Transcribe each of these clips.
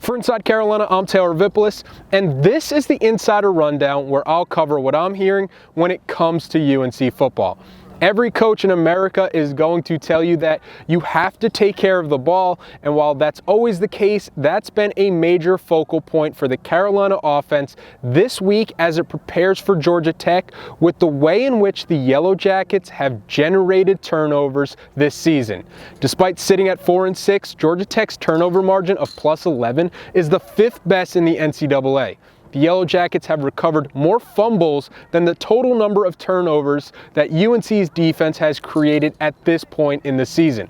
For Inside Carolina, I'm Taylor Vippolis, and this is the Insider Rundown where I'll cover what I'm hearing when it comes to UNC football. Every coach in America is going to tell you that you have to take care of the ball, and while that's always the case, that's been a major focal point for the Carolina offense this week as it prepares for Georgia Tech with the way in which the Yellow Jackets have generated turnovers this season. Despite sitting at 4-6, Georgia Tech's turnover margin of plus 11 is the 5th best in the NCAA. The Yellow Jackets have recovered more fumbles than the total number of turnovers that UNC's defense has created at this point in the season.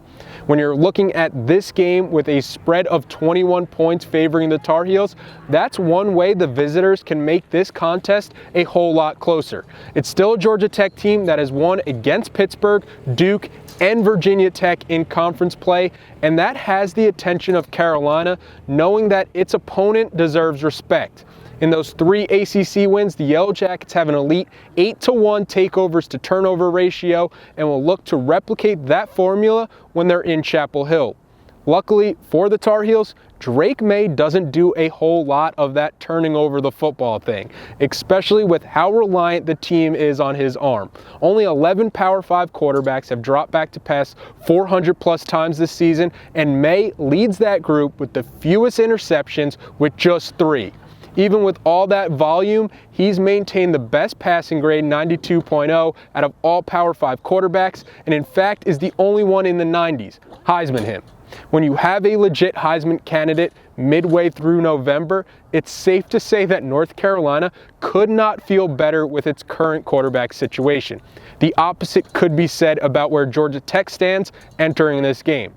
When you're looking at this game with a spread of 21 points favoring the Tar Heels, that's one way the visitors can make this contest a whole lot closer. It's still a Georgia Tech team that has won against Pittsburgh, Duke, and Virginia Tech in conference play, and that has the attention of Carolina, knowing that its opponent deserves respect. In those 3 ACC wins, the Yellow Jackets have an elite 8-to-1 takeovers to turnover ratio and will look to replicate that formula when they're in Chapel Hill. Luckily for the Tar Heels, Drake May doesn't do a whole lot of that turning over the football thing, especially with how reliant the team is on his arm. Only 11 Power 5 quarterbacks have dropped back to pass 400 plus times this season, and May leads that group with the fewest interceptions with just 3. Even with all that volume, he's maintained the best passing grade, 92.0, out of all Power 5 quarterbacks, and in fact is the only one in the 90s. Heisman him. When you have a legit Heisman candidate midway through November, it's safe to say that North Carolina could not feel better with its current quarterback situation. The opposite could be said about where Georgia Tech stands entering this game.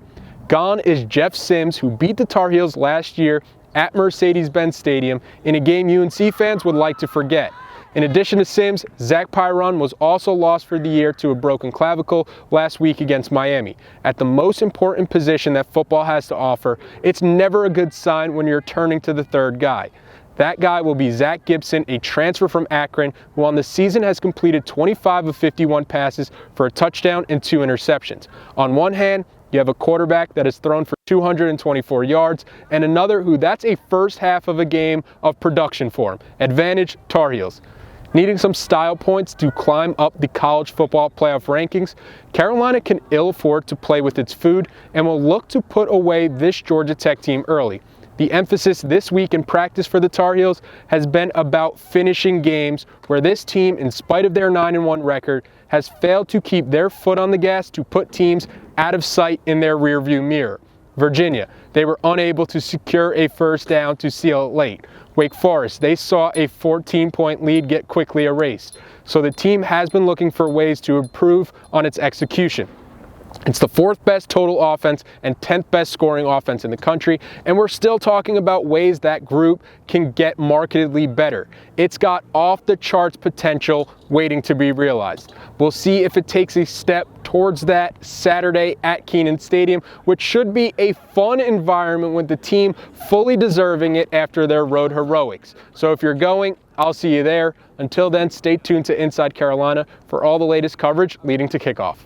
Gone is Jeff Sims, who beat the Tar Heels last year at Mercedes-Benz Stadium in a game UNC fans would like to forget. In addition to Sims, Zach Pyron was also lost for the year to a broken clavicle last week against Miami. At the most important position that football has to offer, it's never a good sign when you're turning to the third guy. That guy will be Zach Gibson, a transfer from Akron, who on the season has completed 25 of 51 passes for a touchdown and 2 interceptions. On one hand, you have a quarterback that has thrown for 224 yards, and another who that's a first half of a game of production for him. Advantage, Tar Heels. Needing some style points to climb up the college football playoff rankings, Carolina can ill afford to play with its food and will look to put away this Georgia Tech team early. The emphasis this week in practice for the Tar Heels has been about finishing games where this team, in spite of their 9-1 record, has failed to keep their foot on the gas to put teams out of sight in their rearview mirror. Virginia, they were unable to secure a first down to seal it late. Wake Forest, they saw a 14-point lead get quickly erased. So the team has been looking for ways to improve on its execution. It's the 4th best total offense and 10th best scoring offense in the country, and we're still talking about ways that group can get markedly better. It's got off-the-charts potential waiting to be realized. We'll see if it takes a step towards that Saturday at Kenan Stadium, which should be a fun environment with the team fully deserving it after their road heroics. So if you're going, I'll see you there. Until then, stay tuned to Inside Carolina for all the latest coverage leading to kickoff.